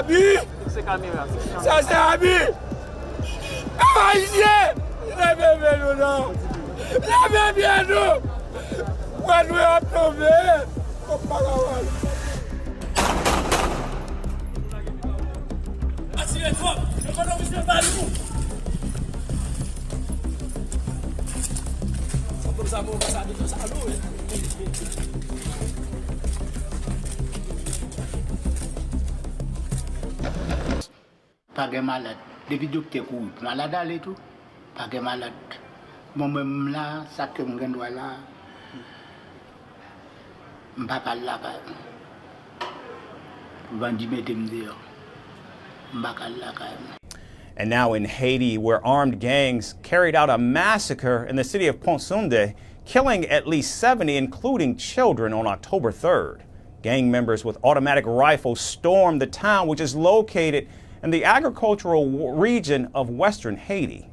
Abi! Ça c'est Abi! Haïtien! Levez nous là! Levez bien nous! Quand nous sommes tombés, on parle. Asseyez-toi! Je connais monsieur Balou! Pas de malade. Depuis que tu es malade, allez tout. Pas de malade. Moi-même là, ça que je dois là, je ne peux pas là. And now in Haiti, where armed gangs carried out a massacre in the city of Pont-Sunde, killing at least 70, including children, on October 3rd. Gang members with automatic rifles stormed the town, which is located in the agricultural region of western Haiti.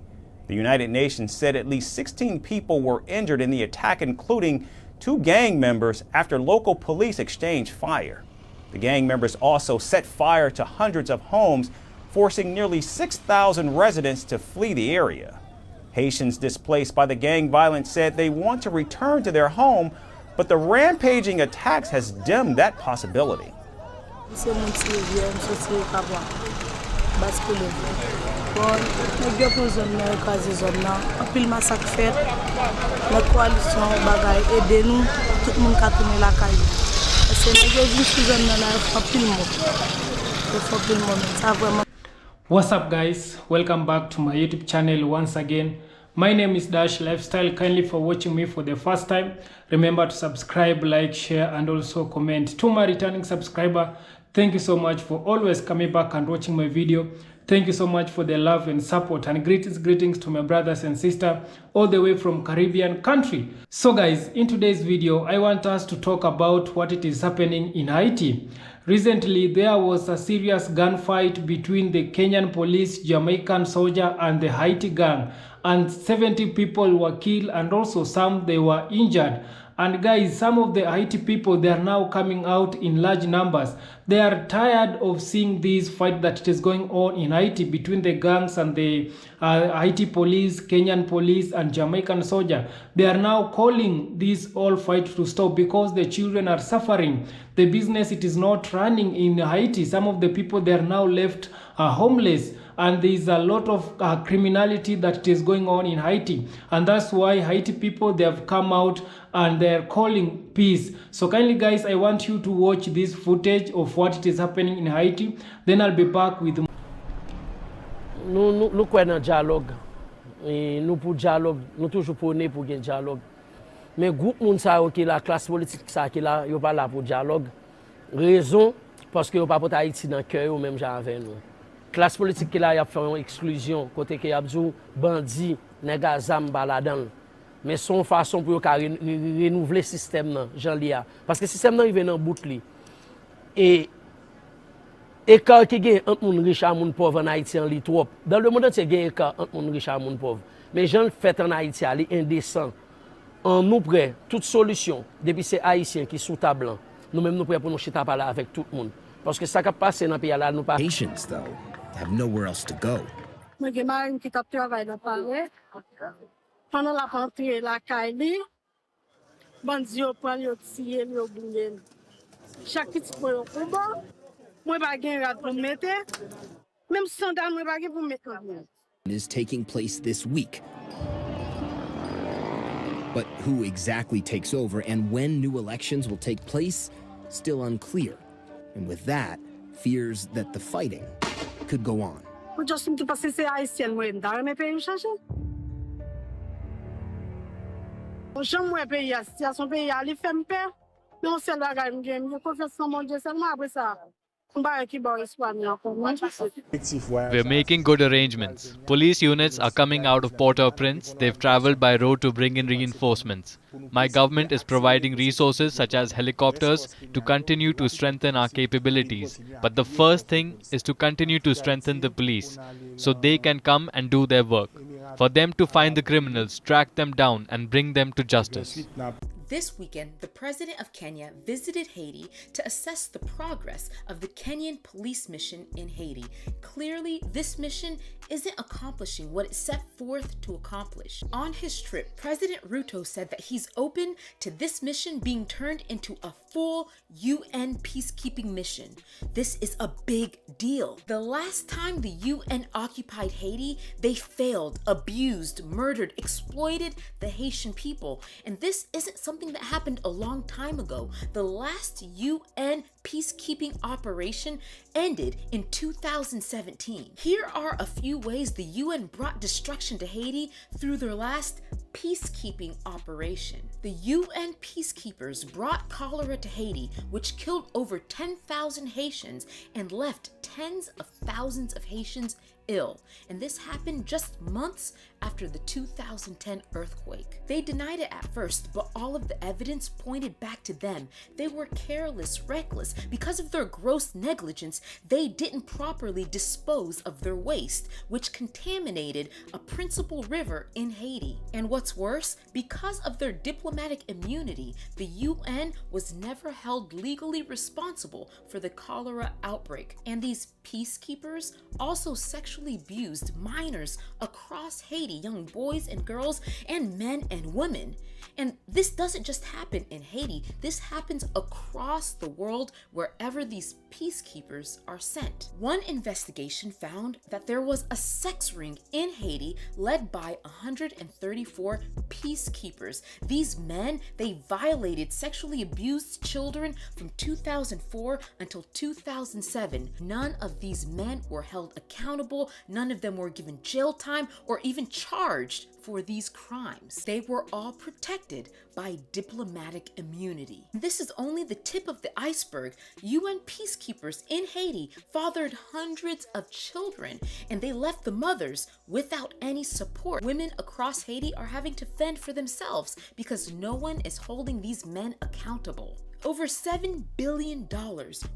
The United Nations said at least 16 people were injured in the attack, including 2 gang members, after local police exchanged fire. The gang members also set fire to hundreds of homes, forcing nearly 6,000 residents to flee the area. Haitians displaced by the gang violence said they want to return to their home, but the rampaging attacks has dimmed that possibility. What's up guys, welcome back to my YouTube channel once again. My name is Dash Lifestyle. Kindly for watching me for the first time, remember to subscribe, like, share and also comment. To my returning subscriber, thank you so much for always coming back and watching my video. Thank you so much for the love and support, and greetings to my brothers and sisters all the way from Caribbean country. So guys, in today's video I want us to talk about what it is happening in Haiti. Recently there was a serious gunfight between the Kenyan police, Jamaican soldier and the Haiti gang, and 70 people were killed and also some they were injured. And guys, some of the Haiti people, they are now coming out in large numbers. They are tired of seeing this fight that is going on in Haiti between the gangs and the Haiti police, Kenyan police and Jamaican soldier. They are now calling this all fight to stop because the children are suffering. The business, it is not running in Haiti. Some of the people, they are now left homeless. And there is a lot of criminality that is going on in Haiti, and that's why Haiti people, they have come out and they are calling peace. So kindly guys, I want you to watch this footage of what it is happening in Haiti, then I'll be back with nous croyons dans le dialogue. Nous pour dialogue, nous toujours prôner pour un dialogue. Mais groupe moun sa qui la classe politique ça qui là, yo pas là pour dialogue. Raison parce que yo pas pour Haïti dans cœur ou même genre avec nous. Classe politique qui là y a fait une exclusion côté que y a dit bandi nèg azam baladan. Mais son façon pour renouveler le système Jean Lia parce que le système nan il dans bout li. Et écart qui gagne entre moun riche et moun pauvre en Haïti en li trop. Dans le monde entier gagne écart entre moun riche et moun pauvre. Mais Jean fait en Haïti ali indécent. En nous prêt toute solution depuis c'est haïtien qui sous table. Nous même nous prêt pour nous chita parler avec tout le monde. Parce que ça qui passe dans le pays là nous pas. Patients though have nowhere else to go. Moi j'ai marre qui t'a travaillé dans Paris. Pendant la rentrée la caille, bandi yo prend yo tirer yo bouler. Chaque petit point au combat, moi pas gain rat pour mettre. Même sandal moi pas gain pour mettre. Is taking place this week. But who exactly takes over and when new elections will take place, still unclear. And with that, fears that the fighting could go on. Moi je suis passé c'est haïtien moi dans mes pays changer. J'aime moi pays la situation pays ali fait me peur. Non c'est la gagne game, je confesse en mon Dieu seulement après ça. We're making good arrangements. Police units are coming out of Port-au-Prince. They've traveled by road to bring in reinforcements. My government is providing resources such as helicopters to continue to strengthen our capabilities. But the first thing is to continue to strengthen the police so they can come and do their work. For them to find the criminals, track them down and bring them to justice. This weekend, the president of Kenya visited Haiti to assess the progress of the Kenyan police mission in Haiti. Clearly, this mission isn't accomplishing what it set forth to accomplish. On his trip, President Ruto said that he's open to this mission being turned into a full UN peacekeeping mission. This is a big deal. The last time the UN occupied Haiti, they failed, abused, murdered, exploited the Haitian people. And this isn't something that happened a long time ago. The last UN peacekeeping operation ended in 2017. Here are a few ways the UN brought destruction to Haiti through their last peacekeeping operation. The UN peacekeepers brought cholera to Haiti, which killed over 10,000 Haitians and left tens of thousands of Haitians ill. And this happened just months after the 2010 earthquake. They denied it at first, but all of the evidence pointed back to them. They were careless, reckless. Because of their gross negligence, they didn't properly dispose of their waste, which contaminated a principal river in Haiti. And what's worse, because of their diplomatic immunity, the UN was never held legally responsible for the cholera outbreak. And these peacekeepers also sexually abused minors across Haiti, young boys and girls, and men and women. And this doesn't just happen in Haiti, this happens across the world wherever these peacekeepers are sent. One investigation found that there was a sex ring in Haiti led by 134 peacekeepers. These men, they violated, sexually abused children from 2004 until 2007. None of these men were held accountable, none of them were given jail time or even charged for these crimes. They were all protected by diplomatic immunity. This is only the tip of the iceberg. UN peacekeepers in Haiti fathered hundreds of children, and they left the mothers without any support. Women across Haiti are having to fend for themselves because no one is holding these men accountable. Over $7 billion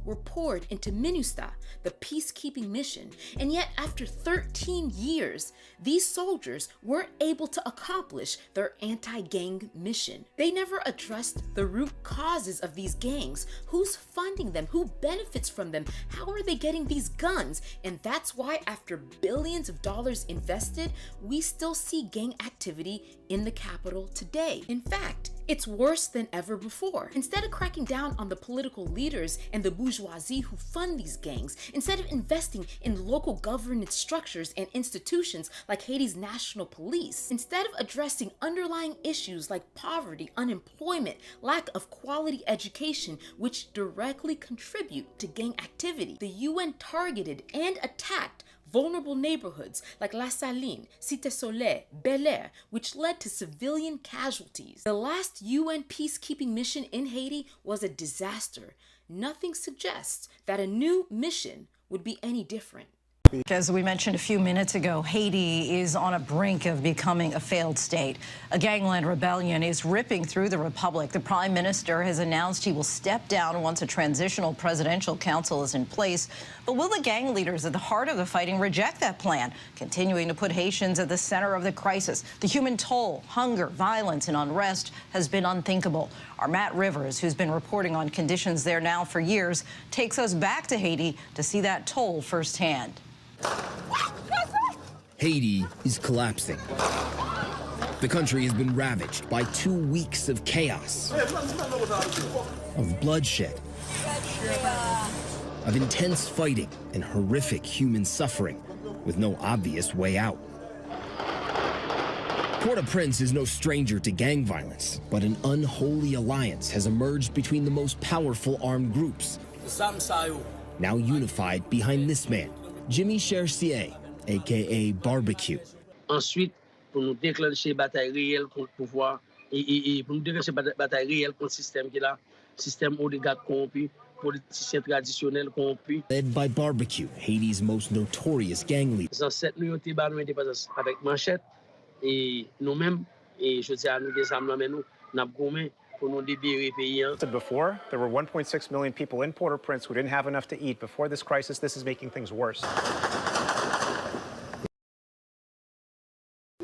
were poured into MINUSTA, the peacekeeping mission, and yet after 13 years, these soldiers weren't able to accomplish their anti-gang mission. They never addressed the root causes of these gangs. Who's funding them? Who benefits from them? How are they getting these guns? And that's why after billions of dollars invested, we still see gang activity in the capital today. In fact, it's worse than ever before. Instead of cracking down on the political leaders and the bourgeoisie who fund these gangs, instead of investing in local governance structures and institutions like Haiti's national police, instead of addressing underlying issues like poverty, unemployment, lack of quality education, which directly contribute to gang activity, the UN targeted and attacked vulnerable neighborhoods like La Saline, Cité Soleil, Bel Air, which led to civilian casualties. The last UN peacekeeping mission in Haiti was a disaster. Nothing suggests that a new mission would be any different. As we mentioned a few minutes ago, Haiti is on a brink of becoming a failed state. A gangland rebellion is ripping through the republic. The prime minister has announced he will step down once a transitional presidential council is in place. But will the gang leaders at the heart of the fighting reject that plan, continuing to put Haitians at the center of the crisis? The human toll, hunger, violence, and unrest has been unthinkable. Our Matt Rivers, who's been reporting on conditions there now for years, takes us back to Haiti to see that toll firsthand. Haiti is collapsing. The country has been ravaged by 2 weeks of chaos, of bloodshed, of intense fighting and horrific human suffering with no obvious way out. Port-au-Prince is no stranger to gang violence, but an unholy alliance has emerged between the most powerful armed groups, now unified behind this man, Jimmy Chercier, a.k.a. Barbecue. Ensuite, pour nous déclencher bataille réelle contre le pouvoir et pour nous déclencher bataille réelle contre le système qui est là, système oligarque corrompu, politiciens traditionnels corrompus. Led by Barbecue, Haiti's most notorious gang leader. Les ancêtres nous ont été battus indépendance avec manchette et nous-mêmes, et je dis à nous des armes mais nous n'a gommé. Before, there were 1.6 million people in Port-au-Prince who didn't have enough to eat. Before this crisis, this is making things worse.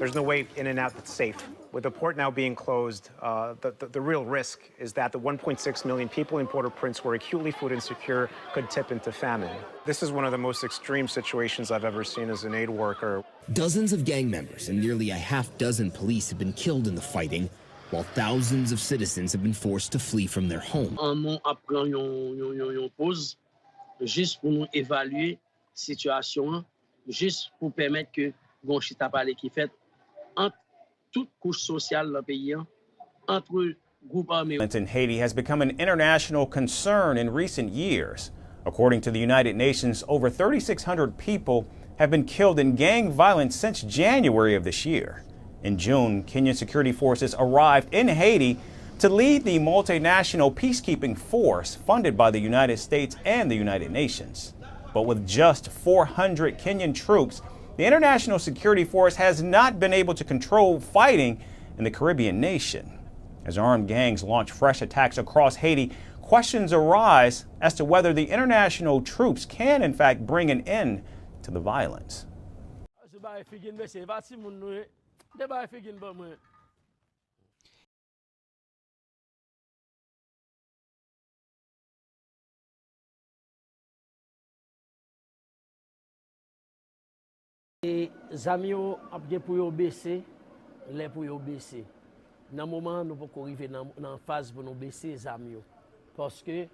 There's no way in and out that's safe. With the port now being closed, the real risk is that the 1.6 million people in Port-au-Prince who are acutely food insecure could tip into famine. This is one of the most extreme situations I've ever seen as an aid worker. Dozens of gang members and nearly a half-dozen police have been killed in the fighting, while thousands of citizens have been forced to flee from their home. On apprend yon pause, juste pour nous évaluer situation, juste pour permettre que gon chita parler qui fait entre toute couche sociale dans le pays, entre groupes armés. Violence in Haiti has become an international concern in recent years. According to the United Nations, over 3,600 people have been killed in gang violence since January of this year. In June, Kenyan security forces arrived in Haiti to lead the multinational peacekeeping force funded by the United States and the United Nations. But with just 400 Kenyan troops, the international security force has not been able to control fighting in the Caribbean nation. As armed gangs launch fresh attacks across Haiti, questions arise as to whether the international troops can in fact bring an end to the violence. Zami yo ap gen pou yo baisser, lè pou yo baisser. Nan moment nous pas arriver dans phase pour nous baisser zami yo. Parce que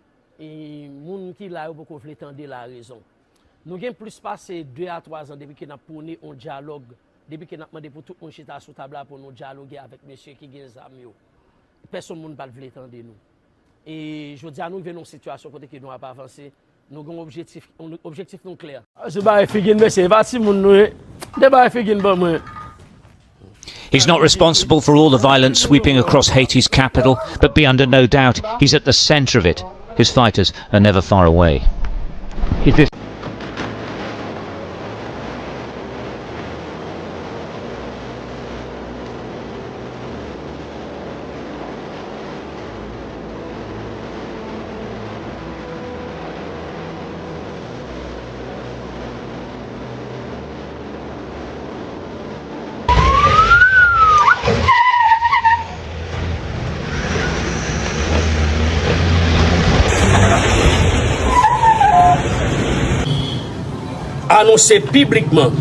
moun qui là yo pas vle tande la raison. Nous gen plus passé 2 à 3 ans depuis que n'a prôné un dialogue, depuis que n'a demandé pour tout monde chita sous table pour nous dialoguer avec monsieur qui gen zami yo. Personne moun pas vle tande nous. Et je dis à nous venons situation côté que nous a pas avancer. Nous avons un objectif non clair. He's not responsible for all the violence sweeping across Haiti's capital, but be under no doubt he's at the center of it. His fighters are never far away. Annoncer publiquement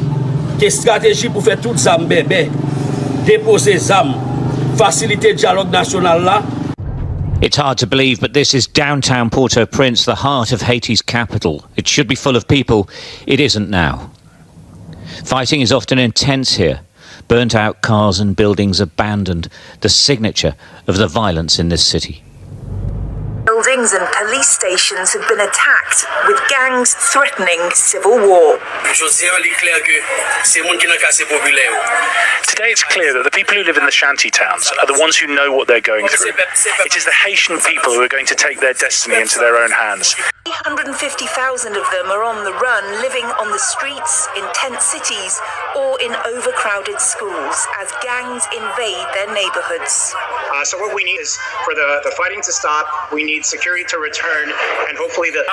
que stratégie pour faire tout zam bébé, déposer zam, faciliter le dialogue national là. It's hard to believe, but this is downtown Port-au-Prince, the heart of Haiti's capital. It should be full of people. It isn't now. Fighting is often intense here. Burnt out cars and buildings abandoned, the signature of the violence in this city. Buildings and police stations have been attacked, with gangs threatening civil war. Today it's clear that the people who live in the shanty towns are the ones who know what they're going through. It is the Haitian people who are going to take their destiny into their own hands. 350,000 of them are on the run, living on the streets, in tent cities, or in overcrowded schools as gangs invade their neighborhoods. So what we need is for the fighting to stop. We need security to return, and hopefully the...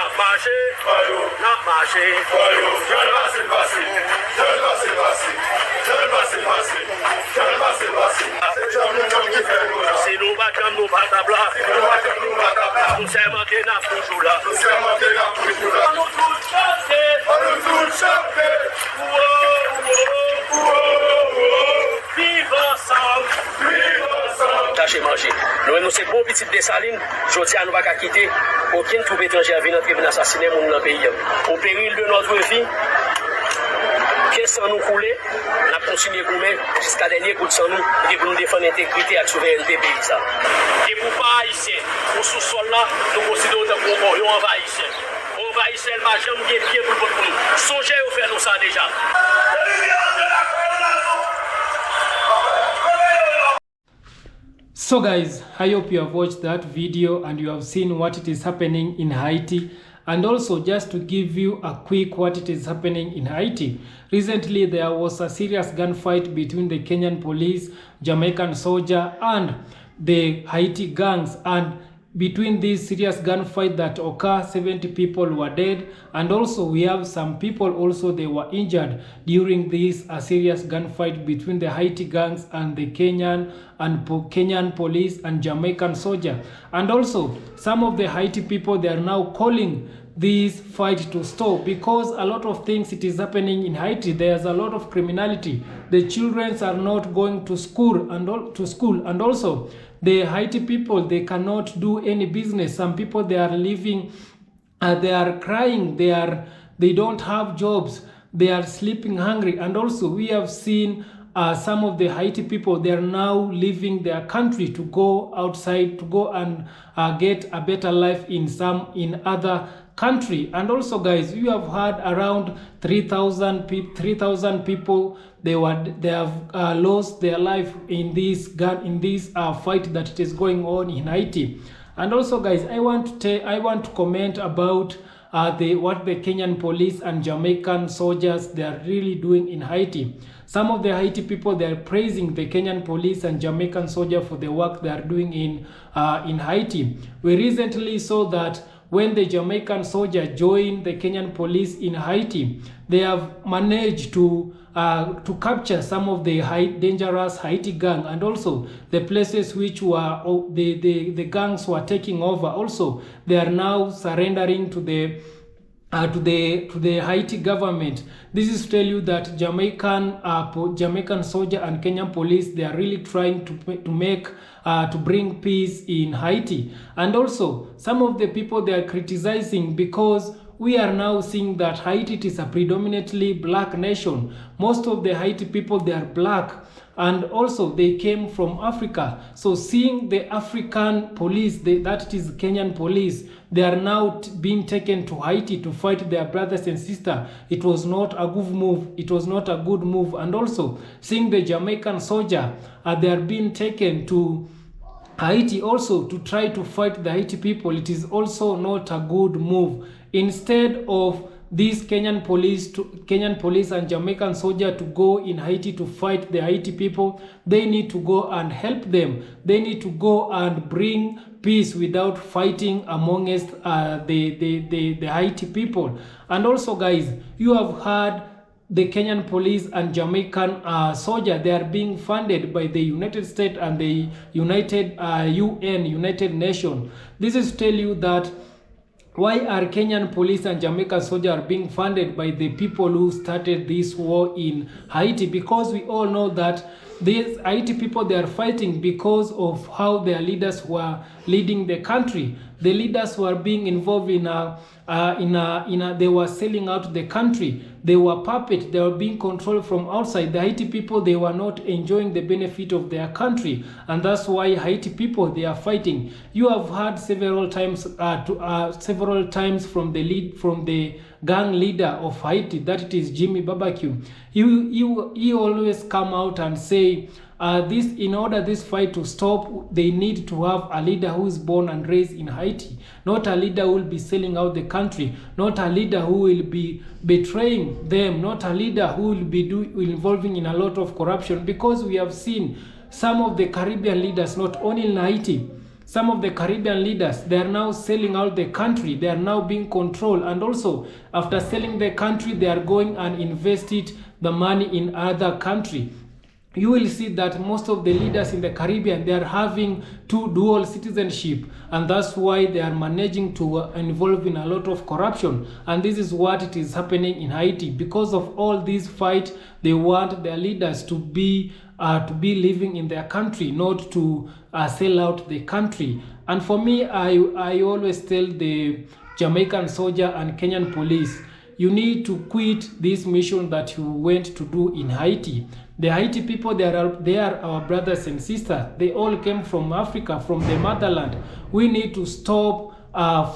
Tâchez manger. Nous c'est bon petit Dessaline, je dis à nous pas quitter aucune troupe étrangère venir entrer venir assassiner mon dans le pays. Au péril de notre vie, qu'est-ce que nous couler, on a continué pour nous jusqu'à dernier coup de sang nous pour nous défendre l'intégrité et la souveraineté pays ça. Et pour pas haïtien, pour sous-sol là, nous considérons comme on envahisseur. Envahisseur m'a jamais bien pied pour nous. Songez au faire nous ça déjà. So guys, I hope you have watched that video and you have seen what it is happening in Haiti. And also just to give you a quick what it is happening in Haiti. Recently there was a serious gunfight between the Kenyan police, Jamaican soldier and the Haiti gangs, and between these serious gunfight that occurred, 70 people were dead, and also we have some people also they were injured during this serious gunfight between the Haiti gangs and the Kenyan police and Jamaican soldier. And also some of the Haiti people, they are now calling this fight to stop because a lot of things it is happening in Haiti. There's a lot of criminality. The children are not going to school and also the Haiti people, they cannot do any business. Some people, they are living, they are crying, they don't have jobs, they are sleeping hungry. And also we have seen some of the Haiti people, they are now leaving their country to go outside, to go and get a better life in other country. And also guys, you have had around 3,000 people they have lost their life in this fight that it is going on in Haiti. And also guys, I want to comment about what the Kenyan police and Jamaican soldiers they are really doing in Haiti. Some of the Haiti people, they are praising the Kenyan police and Jamaican soldier for the work they are doing in Haiti. We recently saw that when the Jamaican soldier joined the Kenyan police in Haiti, they have managed to capture some of the dangerous Haiti gang, and also the places which were the gangs were taking over. Also, they are now surrendering to the Haiti government. This is to tell you that Jamaican soldier and Kenyan police, they are really trying to bring peace in Haiti. And also some of the people, they are criticizing because we are now seeing that Haiti is a predominantly black nation. Most of the Haiti people, they are black, and also they came from Africa. So seeing the African police, that is Kenyan police, they are now being taken to Haiti to fight their brothers and sisters. It was not a good move. It was not a good move. And also seeing the Jamaican soldier, they are being taken to Haiti also to try to fight the Haiti people. It is also not a good move. Instead of these Kenyan police and Jamaican soldier to go in Haiti to fight the Haiti people, they need to go and help them. They need to go and bring peace without fighting amongst the Haiti people. And also guys, you have heard the Kenyan police and Jamaican soldier, they are being funded by the United States and the United Nations. This is to tell you that why are Kenyan police and Jamaican soldiers being funded by the people who started this war in Haiti? Because we all know that these Haiti people, they are fighting because of how their leaders were leading the country. The leaders were being involved they were selling out the country. They were puppets. They were being controlled from outside. The Haiti people, they were not enjoying the benefit of their country, and that's why Haiti people, they are fighting. You have heard several times from the gang leader of Haiti, that it is Jimmy Barbecue. He always come out and say, in order this fight to stop, they need to have a leader who is born and raised in Haiti, not a leader who will be selling out the country, not a leader who will be betraying them, not a leader who will be involving in a lot of corruption. Because we have seen some of the Caribbean leaders, not only in Haiti, some of the Caribbean leaders, they are now selling out the country. They are now being controlled, and also after selling the country, they are going and invested the money in other country. You will see that most of the leaders in the Caribbean, they are having dual citizenship, and that's why they are managing to involve in a lot of corruption. And this is what it is happening in Haiti. Because of all this fight, they want their leaders to be living in their country, not to sell out the country. And for me, I always tell the Jamaican soldier and Kenyan police, you need to quit this mission that you went to do in Haiti. The Haiti people, they are our brothers and sisters. They all came from Africa, from the motherland. We need to stop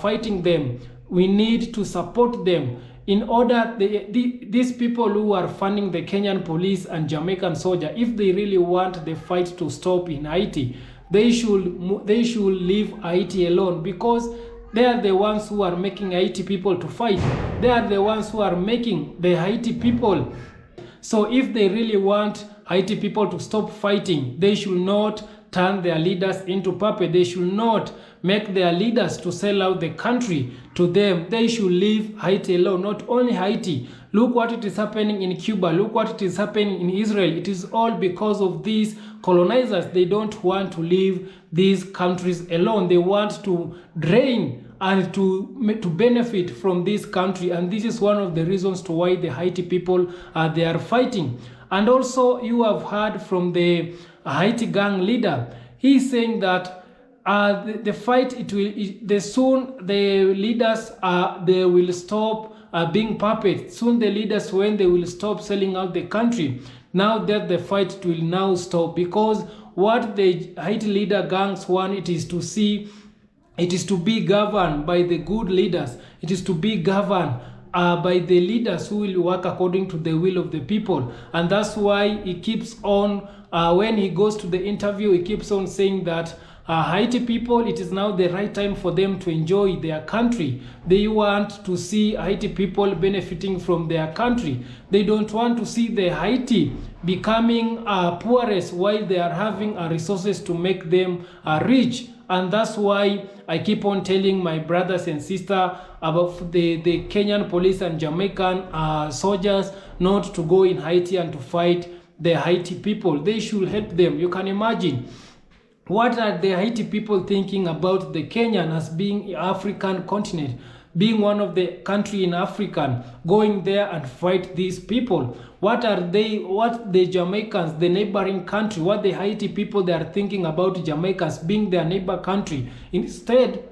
fighting them. We need to support them. In order, these people who are funding the Kenyan police and Jamaican soldier, if they really want the fight to stop in Haiti, they should leave Haiti alone, because they are the ones who are making Haiti people to fight. They are the ones who are making the Haiti people. So if they really want Haiti people to stop fighting, they should not turn their leaders into puppets. They should not make their leaders to sell out the country to them. They should leave Haiti alone. Not only Haiti. Look what it is happening in Cuba. Look what it is happening in Israel. It is all because of these colonizers. They don't want to leave these countries alone. They want to drain and to benefit from this country. And this is one of the reasons to why the Haiti people they are fighting. And also you have heard from the Haiti gang leader. He is saying that the fight, soon the leaders they will stop being puppets. Soon the leaders, when they will stop selling out the country, now that the fight will now stop, because what the Haiti leader gangs want, it is to be governed by the good leaders. It is to be governed by the leaders who will work according to the will of the people. And that's why he keeps on, when he goes to the interview, he keeps on saying that Haiti people, it is now the right time for them to enjoy their country. They want to see Haiti people benefiting from their country. They don't want to see the Haiti becoming poorest while they are having resources to make them rich. And that's why I keep on telling my brothers and sisters about the Kenyan police and Jamaican soldiers not to go in Haiti and to fight the Haiti people. They should help them. You can imagine, what are the Haiti people thinking about the Kenyan as being African continent, being one of the country in Africa, going there and fight these people? What the Jamaicans, the neighboring country, what the Haiti people they are thinking about Jamaicans being their neighbor country? Instead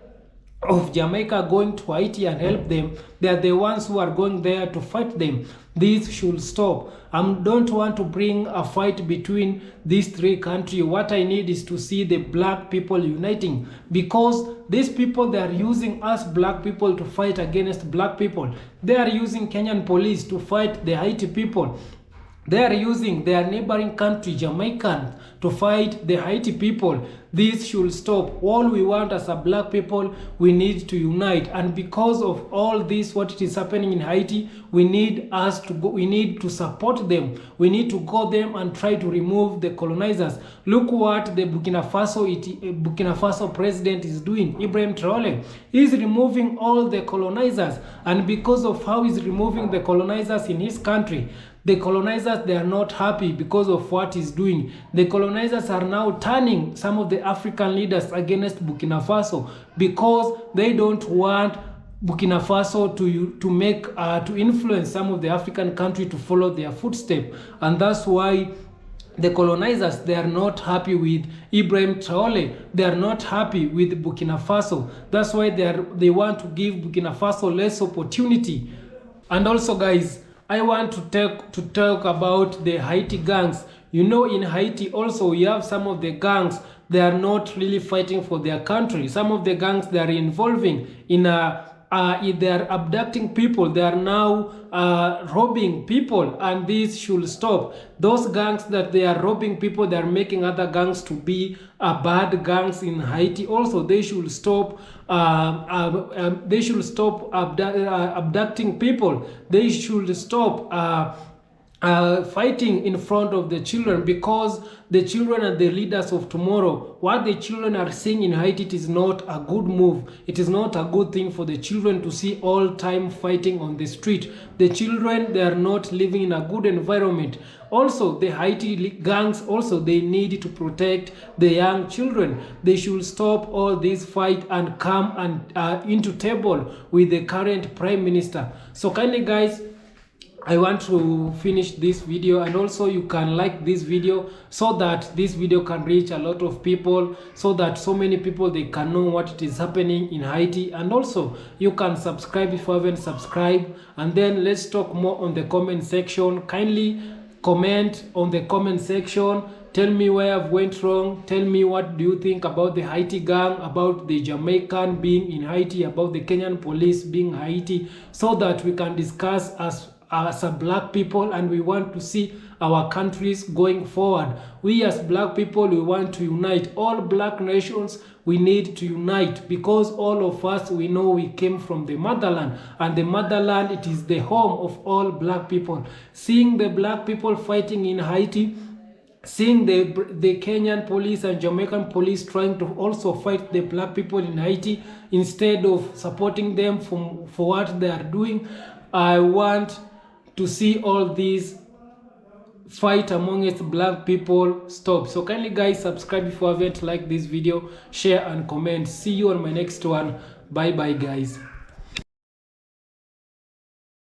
of Jamaica going to Haiti and help them, they are the ones who are going there to fight them. This should stop. I don't want to bring a fight between these three countries. What I need is to see the black people uniting, because these people, they are using us black people to fight against black people. They are using Kenyan police to fight the Haiti people. They are using their neighboring country, Jamaican, to fight the Haiti people. This should stop. All we want as a black people, we need to unite. And because of all this, what is happening in Haiti, we need to support them. We need to go them and try to remove the colonizers. Look what the Burkina Faso president is doing. Ibrahim Traore is removing all the colonizers. And because of how he's removing the colonizers in his country, the colonizers, they are not happy because of what he's doing. The colonizers are now turning some of the African leaders against Burkina Faso, because they don't want Burkina Faso to influence some of the African country to follow their footsteps. And that's why the colonizers, they are not happy with Ibrahim Traore. They are not happy with Burkina Faso. That's why they want to give Burkina Faso less opportunity. And also, guys, I want to talk about the Haiti gangs. You know, in Haiti also we have some of the gangs, they are not really fighting for their country. Some of the gangs, they are involving in they are abducting people. They are now robbing people, and this should stop. Those gangs that they are robbing people, they are making other gangs to be bad gangs in Haiti. Also, they should stop. They should stop abducting people. They should stop fighting in front of the children, because the children are the leaders of tomorrow. What the children are seeing in Haiti, it is not a good move. It is not a good thing for the children to see all time fighting on the street. The children, they are not living in a good environment. Also, the Haiti gangs, also they need to protect the young children. They should stop all this fight and come and into table with the current prime minister. So kindly, guys, I want to finish this video, and also you can like this video so that this video can reach a lot of people, so that so many people, they can know what is happening in Haiti. And also you can subscribe if you haven't subscribed, and then let's talk more on the comment section. Kindly comment on the comment section. Tell me where I've went wrong. Tell me what do you think about the Haiti gang, about the Jamaican being in Haiti, about the Kenyan police being Haiti, so that we can discuss as a black people, and we want to see our countries going forward. We as black people, we want to unite. All black nations, we need to unite, because all of us, we know we came from the motherland, and the motherland, it is the home of all black people. Seeing the black people fighting in Haiti, seeing the Kenyan police and Jamaican police trying to also fight the black people in Haiti instead of supporting them for what they are doing. I want to see all these fight amongst black people stop. So kindly guys, subscribe if you haven't, like this video, share and comment. See you on my next one. Bye bye guys.